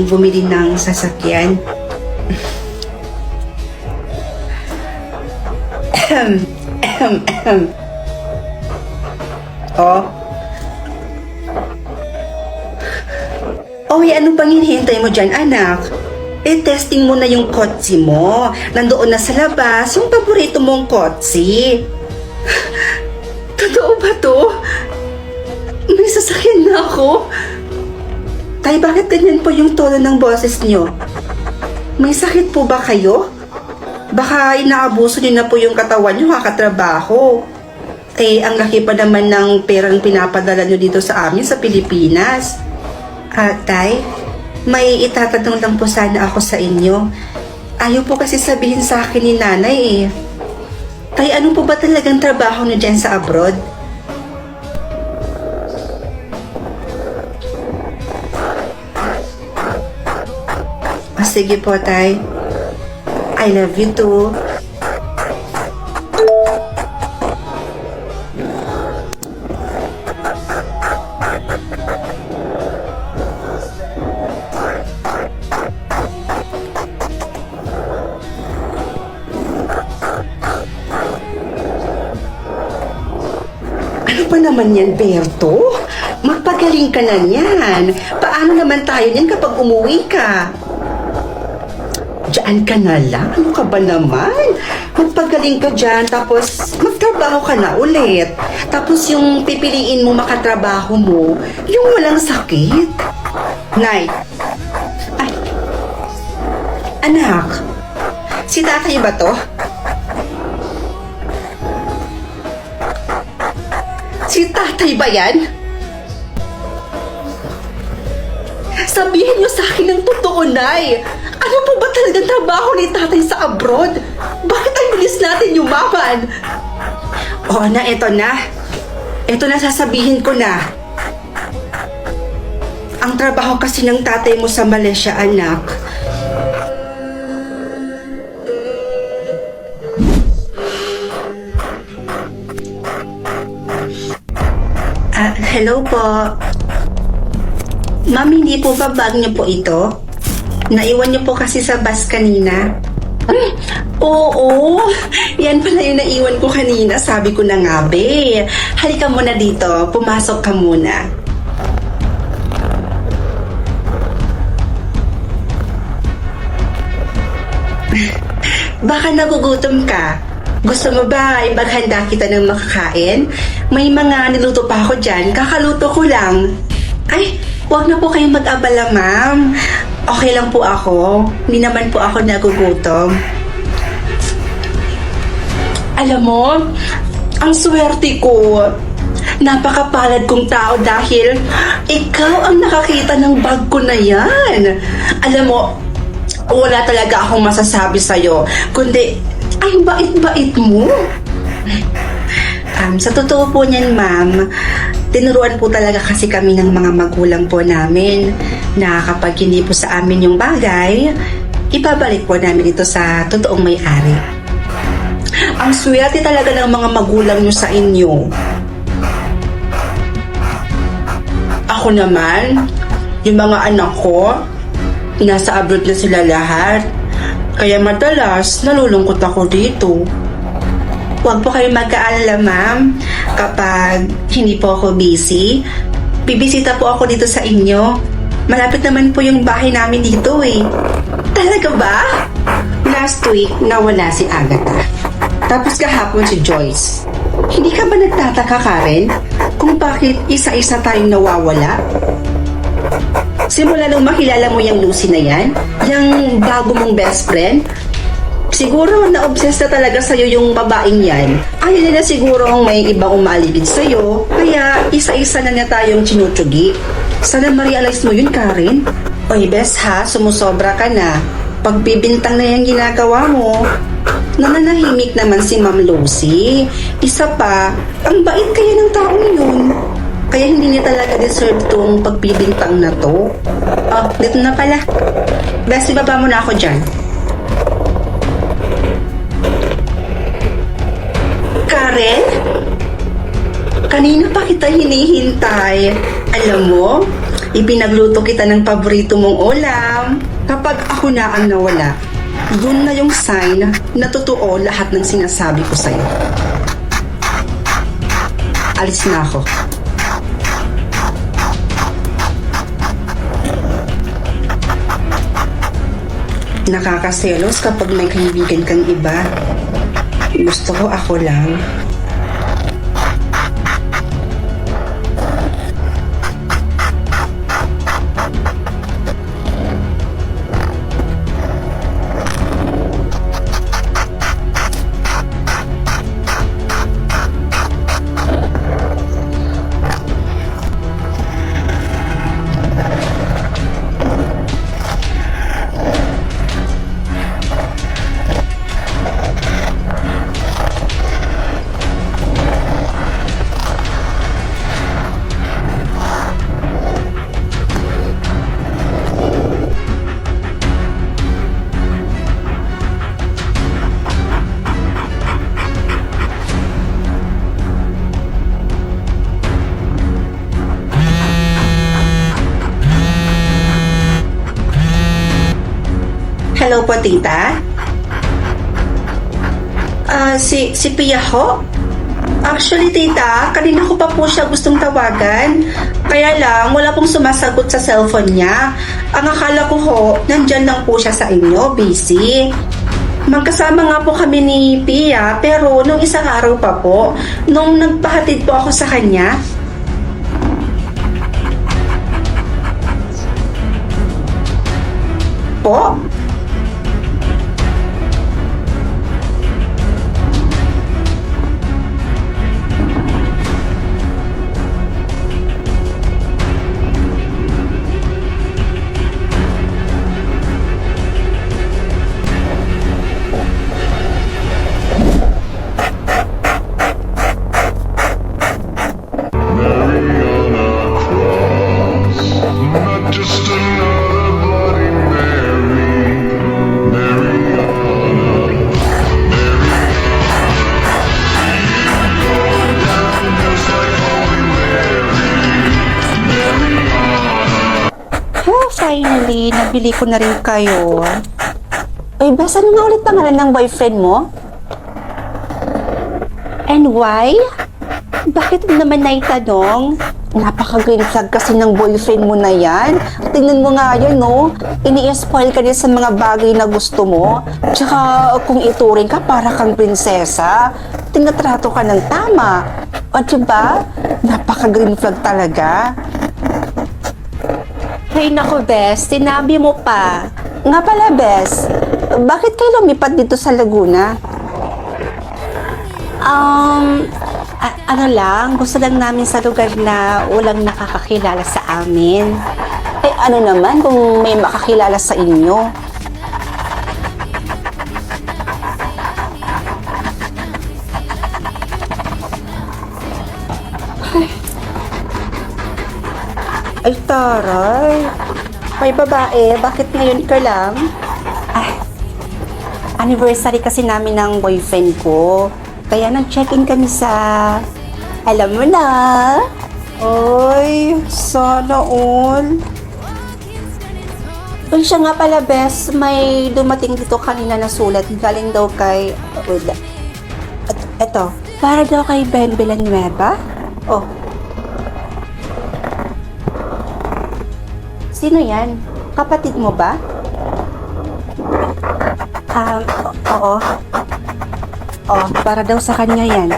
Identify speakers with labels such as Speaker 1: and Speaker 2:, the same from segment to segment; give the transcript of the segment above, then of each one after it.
Speaker 1: bumili ng sasakyan. Oh. Oy, ano pang hinihintay mo dyan, anak? Testing mo na yung kotse mo. Nandoon na sa labas yung paborito mong kotse. Totoo ba to? May sasakyan na ako. Tay, bakit ganyan po yung tono ng boses nyo? May sakit po ba kayo? Baka inaabuso niyo na po yung katawan nyo kakatrabaho. Ang laki pa naman ng perang pinapadala nyo dito sa amin sa Pilipinas. Tay, may itatanong lang po sana ako sa inyo. Ayaw po kasi sabihin sa akin ni nanay. Tay, ano po ba talagang trabaho nyo dyan sa abroad? Sige po, tay. I love you too. Ano pa naman yan, Berto? Magpagaling ka na yan. Paano naman tayo yan kapag umuwi ka? Diyan ka na lang? Ano ka ba naman? Magpagaling ka dyan, tapos magtrabaho ka na ulit. Tapos yung pipiliin mo makatrabaho mo, yung walang sakit. Nay. Ay. Anak. Si tatay ba to? Si tatay ba yan? Sabihin niyo sa akin ng totoo, Nay. Ano po ba talagang trabaho ni tatay sa abroad? Bakit ang bilis natin yumaman? Oo na, eto na. Eto na, sasabihin ko na. Ang trabaho kasi ng tatay mo sa Malaysia, anak. Hello po. Ma'am, hindi po ba bag niyo po ito? Naiwan niyo po kasi sa bus kanina. Oo. Yan pala yung naiwan ko kanina. Sabi ko na nga, be. Halika muna dito. Pumasok ka muna. Baka nagugutom ka. Gusto mo ba ipaghanda kita ng makakain? May mga niluto pa ako dyan. Kakaluto ko lang. Ay, huwag na po kayong mag-abala, ma'am. Okay lang po ako. Hindi naman po ako nagugutom. Alam mo, ang swerte ko. Napakapalad kong tao dahil ikaw ang nakakita ng bag ko na yan. Alam mo, wala talaga akong masasabi sa'yo. Kundi, ay bait-bait mo. Sa totoo po niyan, ma'am, tinuruan po talaga kasi kami ng mga magulang po namin na kapag hindi po sa amin yung bagay, ibabalik po namin ito sa totoong may-ari. Ang swerte talaga ng mga magulang nyo sa inyo. Ako naman, yung mga anak ko, nasa abroad na sila lahat. Kaya madalas, nalulungkot ako dito. Huwag po kayo magkaalala, ma'am. Kapag hindi po ako busy, bibisita po ako dito sa inyo. Malapit naman po yung bahay namin dito eh. Talaga ba? Last week, nawala si Agatha. Tapos kahapon si Joyce. Hindi ka ba nagtataka, Karen, kung bakit isa-isa tayong nawawala? Simula nung makilala mo yung Lucy na yan, yung bago mong best friend, siguro na-obsess na talaga sa'yo yung babaeng yan. Ayaw nila siguro may ibang umaligid sa'yo, kaya isa-isa na niya tayong tinutsugi. Sana ma-realize mo yun, Karen. Oy, bes ha, sumusobra ka na. Pagbibintang na yung ginagawa mo. Nananahimik naman si Ma'am Lucy. Isa pa, ang bait kaya ng taong yun. Kaya hindi niya talaga deserve tong pagbibintang na to. Oh, dito na pala. Bes, ibaba mo na ako dyan. Karen? Kanina pa kita hinihintay. Alam mo, ipinagluto kita ng paborito mong ulam. Kapag ako na ang nawala, dun na yung sign na totoo lahat ng sinasabi ko sa'yo. Alis na ako. Nakakaselos kapag may kaibigan kang iba. Gusto ko ako lang. Hello po, tita? Si Pia ho? Actually, tita, kanina ko pa po siya gustong tawagan. Kaya lang, wala pong sumasagot sa cellphone niya. Ang akala ko ho, nandyan lang po siya sa inyo, busy. Magkasama nga po kami ni Pia, pero nung isang araw pa po, nung nagpahatid po ako sa kanya. Po?
Speaker 2: Not just another Bloody Mary, Mariana, go down just like Holy Mary,
Speaker 1: Oh, finally, nabili ko na rin kayo. Uy, Bes, ano nga ulit pangalan ng boyfriend mo? And why? Bakit mo naman naitanong? Napaka-green flag kasi ng boyfriend mo na yan. Tingnan mo nga yun, no? Ini-spoil ka niya sa mga bagay na gusto mo. Tsaka kung ituring ka, para kang prinsesa. Tinatrato ka ng tama. O diba? Napaka-green flag talaga. Hay nako, Bes. Sinabi mo pa. Nga pala, Bes. Bakit kayo lumipat dito sa Laguna? Ano lang, gusto lang namin sa lugar na walang nakakakilala sa amin. Eh, ano naman kung may makakilala sa inyo? Ay, taray. May babae, bakit ngayon ka lang? Ay, anniversary kasi namin ng boyfriend ko. Kaya nag-check-in kami sa... Alam mo na. Oy, sana all. Uy, siya nga pala, Bes. May dumating dito kanina na sulat. Galing daw kay... Eto. Para daw kay Ben Villanueva. Oh. Sino yan? Kapatid mo ba? Oo. Oh, para daw sa kanya yan.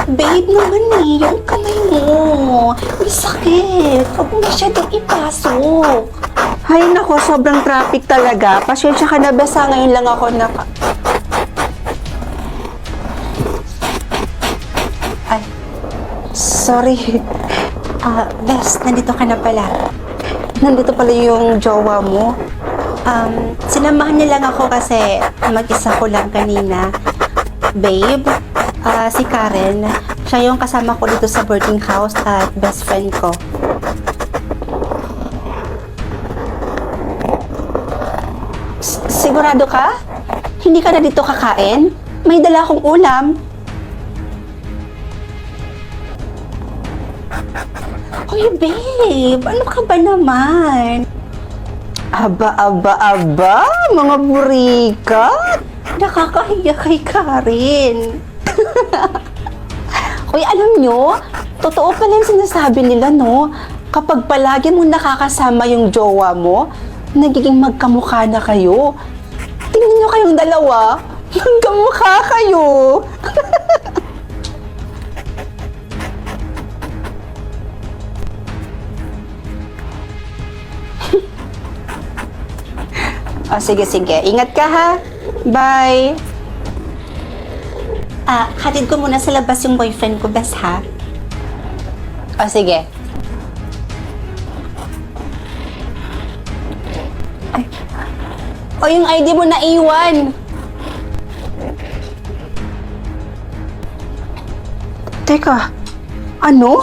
Speaker 1: Babe naman eh, yung kamay mo. May sakit. Huwag mo masyadong ipasok. Hay nako, sobrang traffic talaga. Pasensya ka na, basa ngayon lang ako Ay, sorry. Bes, nandito ka na pala. Nandito pala yung jowa mo. Sinamahan niya lang ako kasi mag-isa ko lang kanina. Babe, si Karen, siya yung kasama ko dito sa boarding house at best friend ko. Sigurado ka? Hindi ka na dito kakain? May dala akong ulam. Uy, babe, ano ka ba naman? Aba, mga burikat. Nakakahiya kay Karen. Uy, alam nyo, totoo pala yung sinasabi nila, no? Kapag palagi mong nakakasama yung jowa mo, nagiging magkamukha na kayo. Tingnan nyo kayong dalawa, magkamukha kayo. Oh, sige. Ingat ka, ha? Bye. Hatid ko muna sa labas yung boyfriend ko, bes, ha? Oh, sige. Ay. Oh, yung ID mo na iwan. Teka, ano?